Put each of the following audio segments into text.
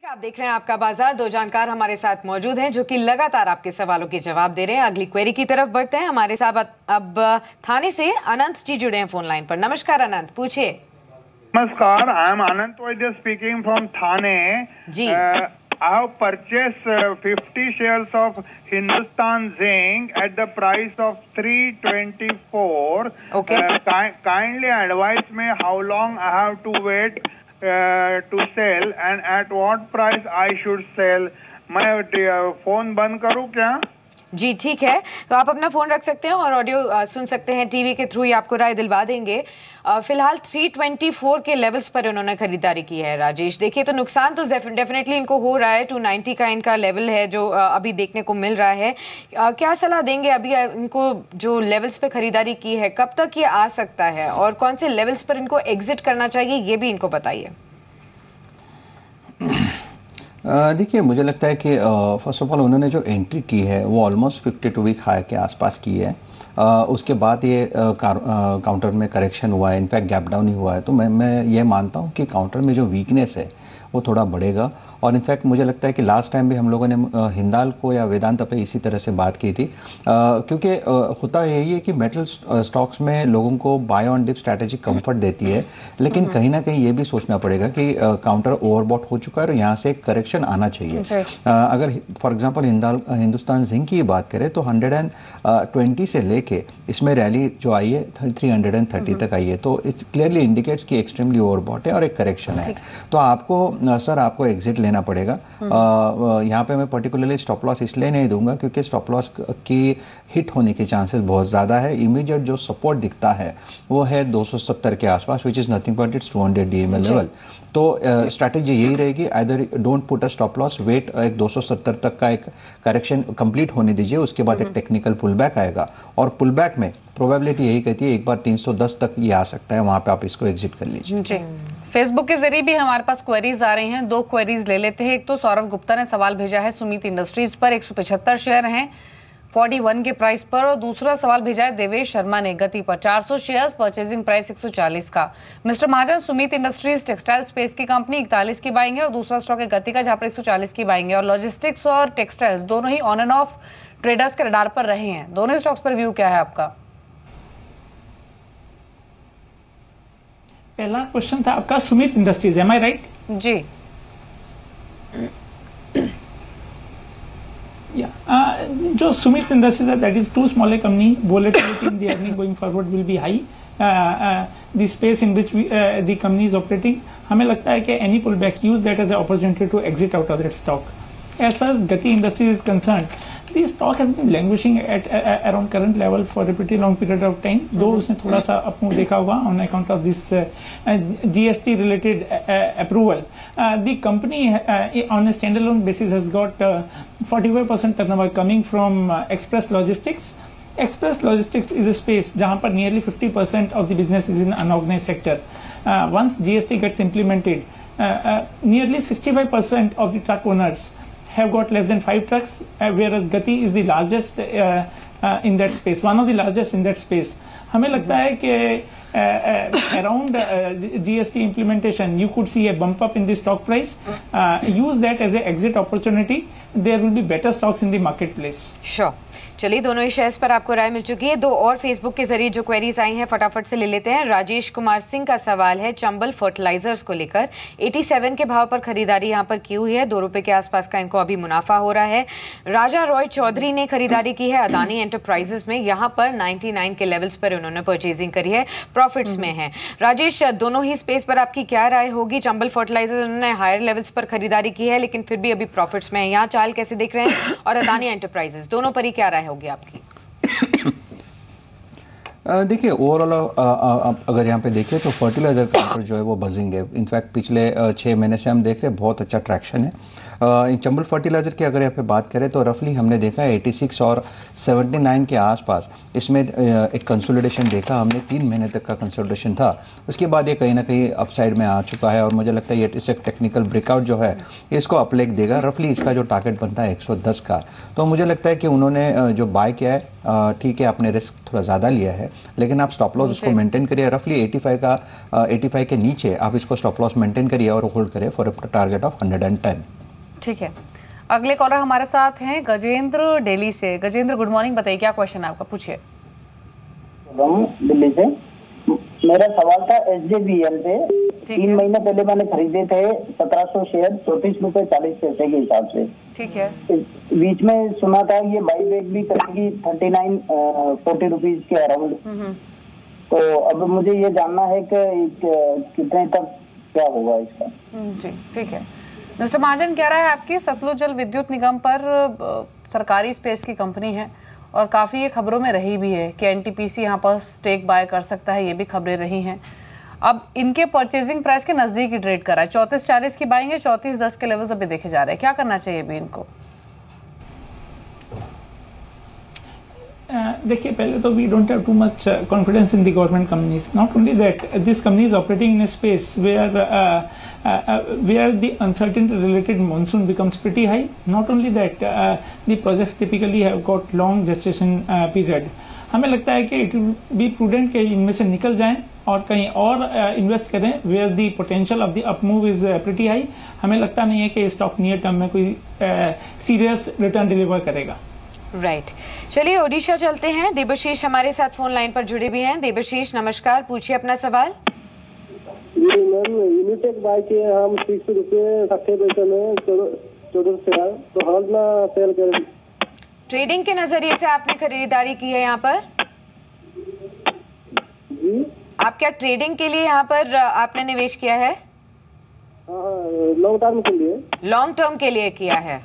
आप देख रहे हैं आपका बाजार। दो जानकार हमारे साथ मौजूद हैं जो कि लगातार आपके सवालों के जवाब दे रहे हैं। अगली क्वेरी की तरफ बढ़ते हैं। हमारे साथ अब थाने से अनंत जी जुड़े हैं फोन लाइन पर। नमस्कार अनंत, पूछिए। नमस्कार, आई am Anant Vaidya speaking from Thane ji. I have purchased 50 shares of Hindustan Zinc at the price of 324. Okay. Kindly advise me how long I have to wait to sell and at what price I should sell. मैं phone बंद करूं क्या? जी ठीक है, तो आप अपना phone रख सकते हैं और ऑडियो सुन सकते हैं। टीवी के थ्रू ही आपको राय दिलवा देंगे। फिलहाल 324 के लेवल्स पर उन्होंने खरीदारी की है। राजेश, देखिए तो नुकसान तो डेफिनेटली इनको हो रहा है। 290 का इनका लेवल है जो अभी देखने को मिल रहा है। क्या सलाह देंगे अभी इनको जो लेवल्स पे खरीदारी की है, कब तक ये आ सकता है और कौन से लेवल्स पर इनको एग्जिट करना चाहिए, ये भी इनको बताइए। देखिए, मुझे लगता है कि फर्स्ट ऑफ ऑल उन्होंने जो एंट्री की है वो ऑलमोस्ट 52 वीक हाई के आसपास की है। उसके बाद ये काउंटर में करेक्शन हुआ है, इनफैक्ट गैप डाउन ही हुआ है। तो मैं ये मानता हूँ कि काउंटर में जो वीकनेस है वो थोड़ा बढ़ेगा। और इनफैक्ट मुझे लगता है कि लास्ट टाइम भी हम लोगों ने हिंदाल को या वेदांत पे इसी तरह से बात की थी, क्योंकि होता यही है कि मेटल स्टॉक्स में लोगों को buy on dip strategy comfort देती है, लेकिन कहीं ना कहीं ये भी सोचना पड़ेगा कि काउंटर ओवरबॉट हो चुका है और यहाँ से एक करेक्शन आना चाहिए। अगर फॉर एग्जाम्पल हिंदुस्तान जिंक की बात करें तो 120 से लेके इसमें रैली जो आई है 330 तक आई है, तो इट्स क्लियरली इंडिकेट्स कि एक्सट्रीमली ओवरबॉट है और एक करेक्शन है। तो आपको एग्जिट लेना पड़ेगा। यहाँ पे मैं पर्टिकुलरली स्टॉप लॉस इसलिए नहीं दूंगा क्योंकि स्टॉप लॉस की हिट होने के चांसेस बहुत ज़्यादा है। इमीडिएट जो सपोर्ट दिखता है वो है 270 के आसपास, which is nothing but it's 200 DMA level. तो स्ट्रैटेजी यही रहेगी, either don't put a stop loss, wait एक 270 तक का एक करेक्शन कंप्लीट होने दीजिए, उसके बाद एक टेक्निकल पुलबैक आएगा और पुलबैक में प्रोबेबिलिटी यही कहती है एक बार 310 तक ये आ सकता है, वहाँ पे आप इसको एग्जिट कर लीजिए। जी, फेसबुक के जरिए भी हमारे पास क्वेरीज आ रही हैं। दो क्वेरीज ले लेते हैं। एक तो सौरभ गुप्ता ने सवाल भेजा है सुमित इंडस्ट्रीज पर 175 शेयर हैं 41 के प्राइस पर, और दूसरा सवाल भेजा है देवेश शर्मा ने गति पर 400 शेयर्स, परचेजिंग प्राइस 140 का। मिस्टर महाजन, सुमित इंडस्ट्रीज टेक्सटाइल स्पेस की कंपनी 41 की बाइंग है और दूसरा स्टॉक है गति का जहां पर 140 की बाइंग है, और लॉजिस्टिक्स और टेक्सटाइल्स दोनों ही ऑन एंड ऑफ ट्रेडर्स के रडार पर रहे हैं। दोनों स्टॉक्स पर व्यू क्या है आपका? पहला क्वेश्चन था आपका Sumit Industries, am I right? जी। जो सुमित इंडस्ट्रीज है that is too small a company, volatility in the earning going forward will be high, the space in which the company is operating. हमें लगता है कि any pull back use that as a opportunity to exit out of that stock. As far as Gati Industries is concerned, the stock has been languishing at around current level for a pretty long period of time. Though उसने थोड़ा सा up move देखा होगा on account of this GST related approval. The company on a standalone basis has got 45% turnover coming from Express Logistics. Express Logistics is a space जहाँ पर nearly 50% of the business is in unorganized sector. Once GST gets implemented, nearly 65% of the truck owners have got less than 5 trucks, whereas Gati is the largest in that space, one of the largest in that space. हमें लगता है कि around GST implementation you could see a bump up in the stock price. Use that as a exit opportunity. There will be better stocks in the marketplace. Sure. चलिए, दोनों ही shares पर आपको राय मिल चुकी है। दो और फेसबुक के जरिए जो क्वेरीज आई हैं फटाफट से ले लेते हैं। राजेश कुमार सिंह का सवाल है चंबल फर्टिलाइजर्स को लेकर। 87 के भाव पर खरीदारी यहाँ पर की हुई है, 2 रुपए के आसपास का इनको अभी मुनाफा हो रहा है। राजा रॉय चौधरी ने खरीदारी की है अदानी एंटरप्राइजेस में, यहाँ पर 99 के लेवल्स पर उन्होंने परचेजिंग करी है, प्रॉफिट्स में है। राजेश, दोनों ही स्पेस पर आपकी क्या राय होगी? चंबल फर्टिलाइजर्स उन्होंने हायर लेवल्स पर खरीदारी की है लेकिन फिर भी अभी प्रॉफिट्स में है, यहाँ चाल कैसे देख रहे हैं? और अदानी एंटरप्राइजेस, दोनों पर ही क्या राय होगी आपकी? देखिए, ओवरऑल अगर यहाँ पे देखें तो फर्टिलाइजर काउंटर जो है वो बजिंग है। इनफैक्ट पिछले 6 महीने से हम देख रहे हैं बहुत अच्छा ट्रैक्शन है। चंबल फर्टिलाइजर की अगर यहाँ पे बात करें तो रफली हमने देखा है 86 और 79 के आसपास इसमें एक कंसोलिडेशन देखा हमने, 3 महीने तक का कंसोलिडेशन था। उसके बाद ये कहीं ना कहीं अपसाइड में आ चुका है और मुझे लगता है ये इस एक टेक्निकल ब्रेकआउट जो है इसको अपलेग देगा। रफली इसका जो टारगेट बनता है 110 का। तो मुझे लगता है कि उन्होंने जो बाय किया है, ठीक है, आपने रिस्क थोड़ा ज़्यादा लिया है लेकिन आप स्टॉप लॉस उसको मेंटेन करिए। रफली 85 के नीचे आप इसको स्टॉप लॉस मेंटेन करिए और होल्ड करिए फॉर अ टारगेट ऑफ 110। ठीक है, अगले कॉलर हमारे साथ हैं गजेंद्र दिल्ली से। गजेंद्र गुड मॉर्निंग, बताइए क्या क्वेश्चन है आपका, पूछिए। दिल्ली से मेरा सवाल था SJVN पे 3 महीने पहले मैंने खरीदे थे 1700 शेयर 34.40 रुपए के हिसाब से। ठीक है, बीच में सुना था ये बाई बैक भी करेगी 39-40 रुपीज के अराउंड। तो अब मुझे ये जानना है कि कितने तक क्या होगा इसका। जी ठीक है, मिस्टर महाजन कह रहा है आपकी सतलुज जल विद्युत निगम पर सरकारी स्पेस की कंपनी है और काफ़ी ये खबरों में रही भी है कि NTPC यहाँ पर स्टेक बाय कर सकता है, ये भी खबरें रही हैं। अब इनके परचेजिंग प्राइस के नज़दीक ही ट्रेड करा है, 34.40 की बाइंग है, 34.10 के लेवल्स अभी देखे जा रहे हैं, क्या करना चाहिए अभी इनको? देखिए, पहले तो we don't have too much confidence in the government companies. Not only that, this company is operating in a space where the uncertainty related monsoon becomes pretty high. Not only that, the projects typically have got long gestation period. हमें लगता है कि it will be prudent कि इनमें से निकल जाएं और कहीं और इन्वेस्ट करें where the potential of the upmove is pretty high. हमें लगता नहीं है कि स्टॉक नियर टर्म में कोई सीरियस रिटर्न डिलीवर करेगा. राइट चलिए ओडिशा चलते हैं. देवशीष हमारे साथ फोन लाइन पर जुड़े भी हैं. देवशीष नमस्कार, पूछिए अपना सवाल. जी मैम, यूनिटेक बाय किए हम 60 रुपये 60 पैसे में 14 शेयर, तो हाल ना सेल करें. ट्रेडिंग के नजरिए से आपने खरीदारी की है यहाँ पर? जी आप क्या ट्रेडिंग के लिए यहाँ पर आपने निवेश किया है? लॉन्ग टर्म के लिए. लॉन्ग टर्म के लिए किया है.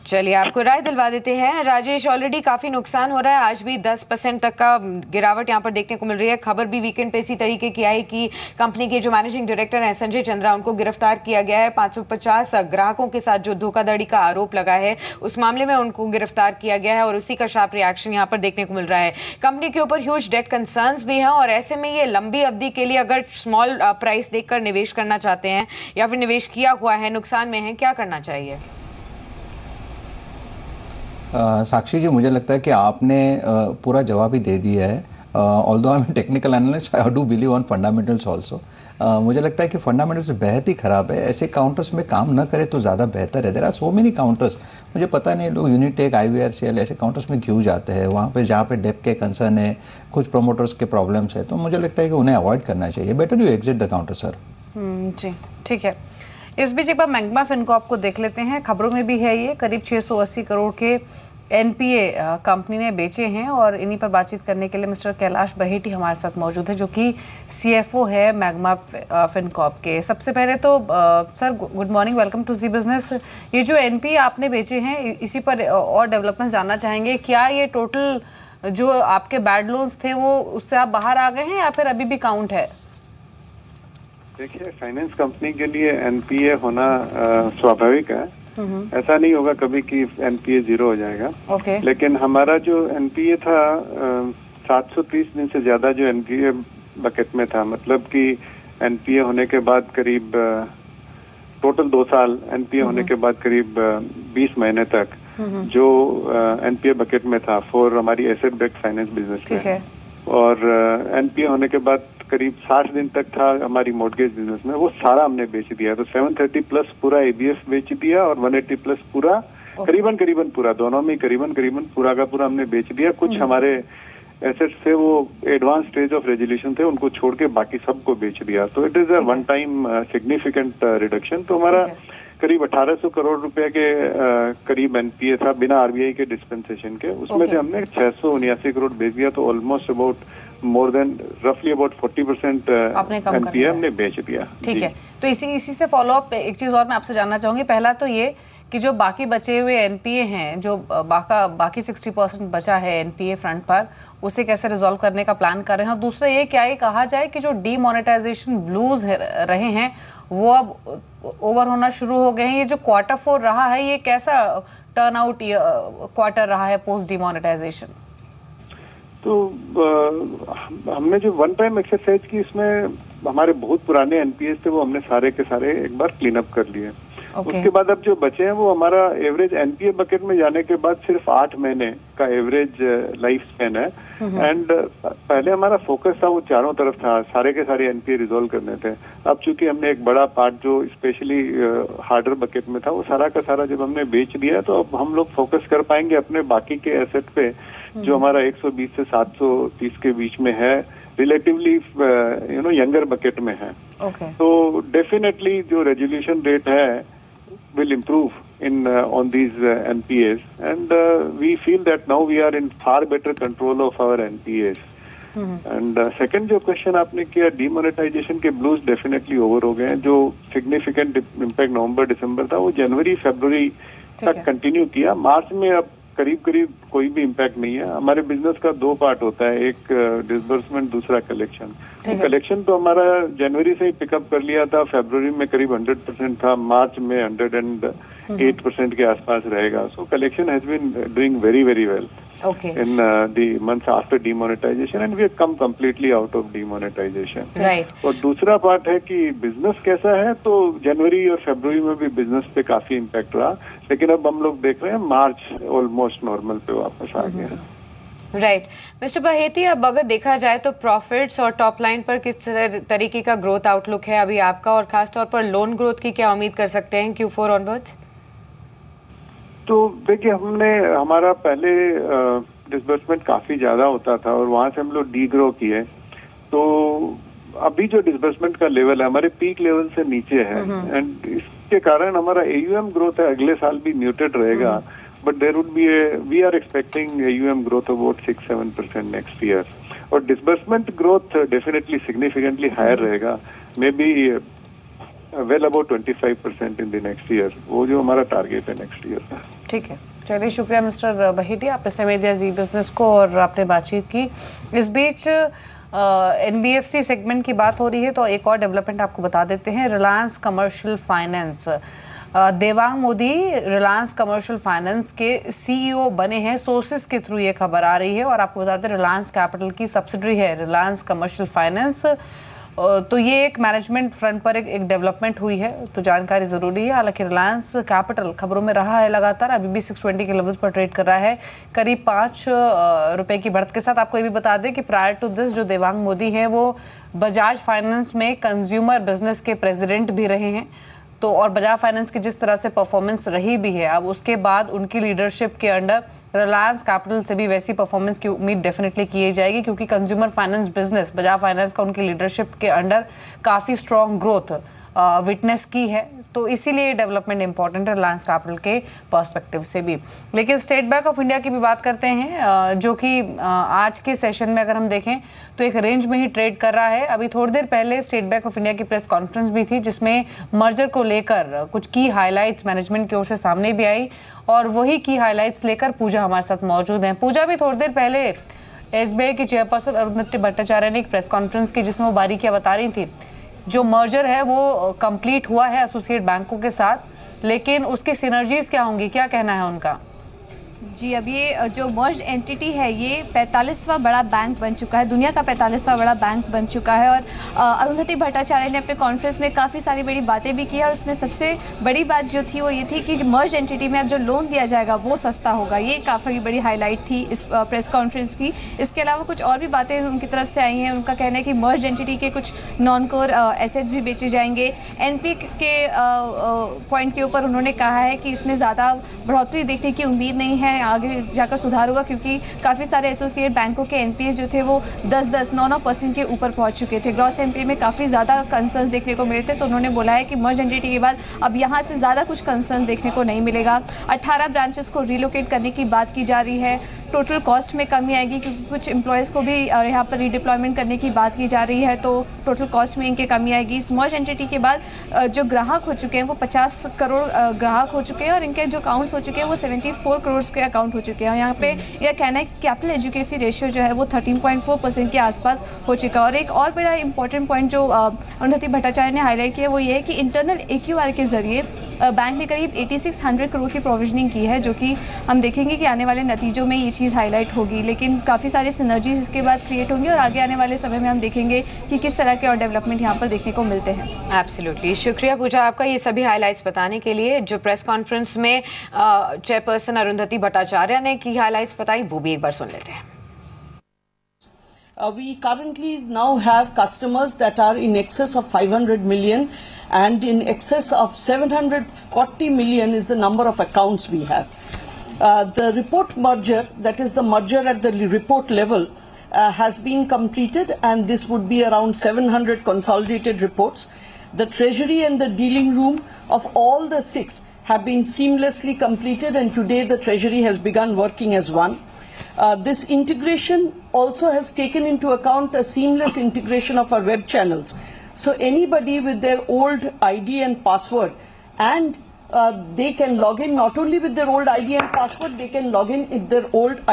चलिए आपको राय दिलवा देते हैं. राजेश, ऑलरेडी काफी नुकसान हो रहा है, आज भी 10% तक का गिरावट यहाँ पर देखने को मिल रही है. खबर भी वीकेंड पे इसी तरीके की आई कि कंपनी के जो मैनेजिंग डायरेक्टर हैं संजय चंद्रा, उनको गिरफ्तार किया गया है. 550 ग्राहकों के साथ जो धोखाधड़ी का आरोप लगा है उस मामले में उनको गिरफ्तार किया गया है और उसी का शार्प रिएक्शन यहाँ पर देखने को मिल रहा है. कंपनी के ऊपर ह्यूज डेट कंसर्न्स भी हैं और ऐसे में ये लंबी अवधि के लिए अगर स्मॉल प्राइस देखकर निवेश करना चाहते हैं या फिर निवेश किया हुआ है, नुकसान में है, क्या करना चाहिए? साक्षी जी, मुझे लगता है कि आपने पूरा जवाब ही दे दिया है. Although I am technical analyst, I do believe on fundamentals also. मुझे लगता है कि फंडामेंटल्स बेहद ही ख़राब है. ऐसे काउंटर्स में काम न करे तो ज़्यादा बेहतर है. There are so many counters. मुझे पता नहीं लोग यूनिटेक, IVRCL ऐसे काउंटर्स में क्यों जाते हैं. वहाँ पे जहाँ पे डेप्थ के कंसर्न है, कुछ प्रोमोटर्स के प्रॉब्लम्स है, तो मुझे लगता है कि उन्हें अवॉइड करना चाहिए. Better you exit the counter sir. जी ठीक है. इस बीच एक बार मैग्मा फिनकॉर्प को देख लेते हैं. खबरों में भी है ये करीब 680 करोड़ के NPA कंपनी ने बेचे हैं और इन्हीं पर बातचीत करने के लिए मिस्टर कैलाश बहेटी हमारे साथ मौजूद है जो कि CFO है मैग्मा फिनकॉर्प के. सबसे पहले तो sir good morning, welcome to Zee Business. ये जो NPA आपने बेचे हैं इसी पर और डेवलपमेंट जानना चाहेंगे. क्या ये टोटल जो आपके बैड लोन्स थे वो उससे आप बाहर आ गए हैं या फिर अभी भी काउंट है? देखिए, फाइनेंस कंपनी के लिए NPA होना स्वाभाविक है. ऐसा नहीं होगा कभी कि NPA 0 हो जाएगा. लेकिन हमारा जो NPA था 730 दिन से ज्यादा जो NPA बकेट में था, मतलब कि NPA होने के बाद करीब टोटल 2 साल NPA होने के बाद करीब 20 महीने तक जो NPA बकेट में था फॉर हमारी एसेट बेस्ड फाइनेंस बिजनेस में, और NPA होने के बाद करीब 60 दिन तक था हमारी मॉर्गेज बिजनेस में, वो सारा हमने बेच दिया. तो 730 प्लस पूरा ABF बेच दिया और 180 प्लस पूरा करीबन पूरा, दोनों में करीबन पूरा का पूरा हमने बेच दिया. कुछ हमारे एसेट्स थे वो एडवांस स्टेज ऑफ रेजोल्यूशन थे, उनको छोड़ के बाकी सबको बेच दिया. तो it is a one time significant reduction. तो हमारा करीब 1800 करोड़ रुपए के करीब NPA था बिना RBI के डिस्पेंसेशन के. उसमें से हमने 679 करोड़ बेच दिया. तो ऑलमोस्ट अबाउट मोर देन रफली अबाउट 40% NPA हमने बेच दिया. ठीक है. तो इसी से फॉलो अप एक चीज और मैं आपसे जानना चाहूंगी. पहला तो ये कि जो बाकी बचे हुए NPA हैं, जो बाकी 60% बचा है NPA फ्रंट पर, उसे कैसे रिजॉल्व करने का प्लान कर रहे हैं. और दूसरा ये क्या ये कहा जाए कि जो डीमोनेटाइजेशन ब्लूज रहे हैं वो अब ओवर होना शुरू हो गए हैं. ये जो Q4 रहा है ये कैसा टर्न आउट क्वार्टर रहा है पोस्ट डीमोनेटाइजेशन? तो हमने जो वन टाइम एक्सरसाइज की, इसमें हमारे बहुत पुराने NPAs थे वो हमने सारे के सारे एक बार क्लीन अप कर लिए. उसके बाद अब जो बचे हैं वो हमारा एवरेज एनपीए बकेट में जाने के बाद सिर्फ 8 महीने का एवरेज लाइफ स्पेन है। एंड पहले हमारा फोकस था वो चारों तरफ था, सारे के सारे एनपीए रिजोल्व करने थे। अब चूंकि हमने एक बड़ा पार्ट जो स्पेशली हार्डर बकेट में था वो सारा का सारा जब हमने बेच दिया, तो अब हम लोग फोकस कर पाएंगे अपने बाकी के एसेट पे जो हमारा 120 से 730 के बीच में है, रिलेटिवली यंगर बकेट में है। तो डेफिनेटली जो रेजोल्यूशन रेट है will improve on these NPAs, and we feel that now we are in far better control of our NPAs. And second जो क्वेश्चन आपने किया, डीमोनेटाइजेशन के ब्लूज डेफिनेटली ओवर हो गए हैं। जो सिग्निफिकेंट इम्पैक्ट नवंबर दिसंबर था वो जनवरी फरवरी तक कंटिन्यू किया। मार्च में अब करीब करीब कोई भी इम्पैक्ट नहीं है। हमारे बिजनेस का 2 पार्ट होता है, एक डिसबर्समेंट, दूसरा कलेक्शन। तो कलेक्शन तो हमारा जनवरी से ही पिकअप कर लिया था, फरवरी में करीब 100% था, मार्च में 108% के आसपास रहेगा। So collection has been doing very very well in the months after demonetization, and we have come completely out of demonetization. Right. और दूसरा पार्ट है कि बिजनेस कैसा है, तो जनवरी और फरवरी में भी बिजनेस पे काफी इम्पैक्ट रहा, लेकिन अब हम लोग देख रहे हैं मार्च ऑलमोस्ट नॉर्मल पे वापस आ गया। राइट मिस्टर बहेती, अब अगर देखा जाए तो प्रॉफिट्स और टॉप लाइन पर किस तरीके का ग्रोथ आउटलुक है अभी आपका, और खासतौर पर लोन ग्रोथ की क्या उम्मीद कर सकते हैं Q4 ऑनवर्ड्स? तो देखिए, हमारा पहले डिसबर्समेंट काफी ज्यादा होता था और वहां से हम लोग डी ग्रो किए। तो अभी जो डिसबर्समेंट का लेवल है हमारे पीक लेवल से नीचे है, एंड इसके कारण हमारा AUM ग्रोथ है अगले साल भी म्यूटेड रहेगा, but there would be we are expecting AUM growth about 6-7% next year, और disbursement growth definitely significantly higher रहेगा, maybe well about 25% in the next year. वो जो हमारा टारगेट है नेक्स्ट ईयर का। ठीक है, चलिए शुक्रिया मिस्टर बहेती, आपने समय दिया जी बिजनेस को और आपने बातचीत की। इस बीच NBFC सेगमेंट की बात हो रही है तो एक और डेवलपमेंट आपको बता देते हैं। Reliance commercial finance, Devang Modi Reliance commercial finance के CEO बने हैं, सोर्सेज के थ्रू ये खबर आ रही है। और आपको बता दें रिलायंस कैपिटल की सब्सिडरी है रिलायंस कमर्शियल फाइनेंस। तो ये एक मैनेजमेंट फ्रंट पर एक डेवलपमेंट हुई है, तो जानकारी ज़रूरी है। हालांकि रिलायंस कैपिटल खबरों में रहा है लगातार, अभी भी 620 के लेवल्स पर ट्रेड कर रहा है, करीब 5 रुपए की बढ़त के साथ। आपको ये भी बता दें कि प्रायर टू दिस जो देवांग मोदी हैं वो बजाज फाइनेंस में कंज्यूमर बिजनेस के प्रेसिडेंट भी रहे हैं। तो और बजाज फाइनेंस की जिस तरह से परफॉर्मेंस रही भी है, अब उसके बाद उनकी लीडरशिप के अंडर रिलायंस कैपिटल से भी वैसी परफॉर्मेंस की उम्मीद डेफिनेटली की जाएगी, क्योंकि consumer finance business Bajaj finance का उनकी लीडरशिप के अंडर काफ़ी स्ट्रॉन्ग ग्रोथ विटनेस की है। तो इसीलिए डेवलपमेंट इंपॉर्टेंट है रिलायंस कैपिटल के पर्सपेक्टिव से भी। लेकिन स्टेट बैंक ऑफ इंडिया की भी बात करते हैं, जो कि आज के सेशन में अगर हम देखें तो एक रेंज में ही ट्रेड कर रहा है। अभी थोड़ी देर पहले स्टेट बैंक ऑफ इंडिया की प्रेस कॉन्फ्रेंस भी थी, जिसमें मर्जर को लेकर कुछ की हाईलाइट्स मैनेजमेंट की ओर से सामने भी आई, और वही की हाईलाइट्स लेकर पूजा हमारे साथ मौजूद हैं। पूजा, भी थोड़ी देर पहले SBI की चेयरपर्सन अरुंधति भट्टाचार्य ने एक प्रेस कॉन्फ्रेंस की जिसमें वो बारीकियां बता रही थी। जो मर्जर है वो कंप्लीट हुआ है एसोसिएट बैंकों के साथ, लेकिन उसकी सिनर्जीज क्या होंगी, क्या कहना है उनका? जी, अब ये जो मर्ज एंटिटी है ये 45वां बड़ा बैंक बन चुका है, दुनिया का 45वां बड़ा बैंक बन चुका है। और अरुंधति भट्टाचार्य ने अपने कॉन्फ्रेंस में काफ़ी सारी बड़ी बातें भी की, और उसमें सबसे बड़ी बात जो थी वो ये थी कि मर्ज एंटिटी में अब जो लोन दिया जाएगा वो सस्ता होगा। ये काफ़ी बड़ी हाईलाइट थी इस प्रेस कॉन्फ्रेंस की। इसके अलावा कुछ और भी बातें उनकी तरफ से आई हैं। उनका कहना है कि मर्ज एंटिटी के कुछ नॉन कोर एसेट्स भी बेचे जाएंगे। NP के पॉइंट के ऊपर उन्होंने कहा है कि इसमें ज़्यादा बढ़ोतरी देखने की उम्मीद नहीं है, आगे जाकर सुधार होगा, क्योंकि काफ़ी सारे एसोसिएट बैंकों के NPAs जो थे वो 10-9% के ऊपर पहुंच चुके थे। ग्रॉस NPA में काफ़ी ज़्यादा कंसर्न्स देखने को मिले थे। तो उन्होंने बोला है कि मर्ज एंटिटी के बाद अब यहाँ से ज़्यादा कुछ कंसर्न देखने को नहीं मिलेगा। 18 ब्रांचेस को रिलोकेट करने की बात की जा रही है। टोटल कॉस्ट में कमी आएगी, क्योंकि कुछ एम्प्लॉयज़ को भी यहाँ पर रीडिप्लॉयमेंट करने की बात की जा रही है, तो टोटल कॉस्ट में इनके कमी आएगी। इस मर्ज एंटिटी के बाद जो ग्राहक हो चुके हैं वो 50 करोड़ ग्राहक हो चुके हैं, और इनके जो अकाउंट्स हो चुके हैं वो 74 करोड़ के अकाउंट हो चुके हैं। यहाँ पे यह कहना है कि कैपिटल एजुकेसी रेशियो जो है वो 13.4% के आसपास हो चुका है। और एक और बड़ा इंपॉर्टेंट पॉइंट जो अरुंधति भट्टाचार्य ने हाईलाइट किया वो ये है कि इंटरनल AQR के जरिए बैंक ने करीब 8600 करोड़ की प्रोविजनिंग की है, जो कि हम देखेंगे कि आने वाले नतीजों में ये चीज़ हाईलाइट होगी। लेकिन काफ़ी सारे सिनर्जीज इसके बाद क्रिएट होंगी और आगे आने वाले समय में हम देखेंगे कि किस तरह के और डेवलपमेंट यहाँ पर देखने को मिलते हैं। एब्सोल्युटली, शुक्रिया पूजा आपका ये सभी हाईलाइट्स बताने के लिए। जो प्रेस कॉन्फ्रेंस में चेयरपर्सन अरुंधति भट्टाचार्य ने की हाईलाइट्स बताई वो भी एक बार सुन लेते हैं। We currently now have customers that are in excess of 500 million and in excess of 740 million is the number of accounts we have. The report merger, that is the merger at the report level, has been completed, and this would be around 700 consolidated reports. The treasury and the dealing room of all the 6 have been seamlessly completed, and today the treasury has begun working as one. This integration also has taken into account a seamless integration of our web channels. So anybody with their old ID and password, and they can log in not only with their old ID and password, they can log in with their old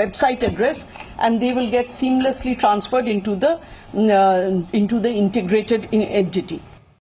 website address, and they will get seamlessly transferred into the integrated entity.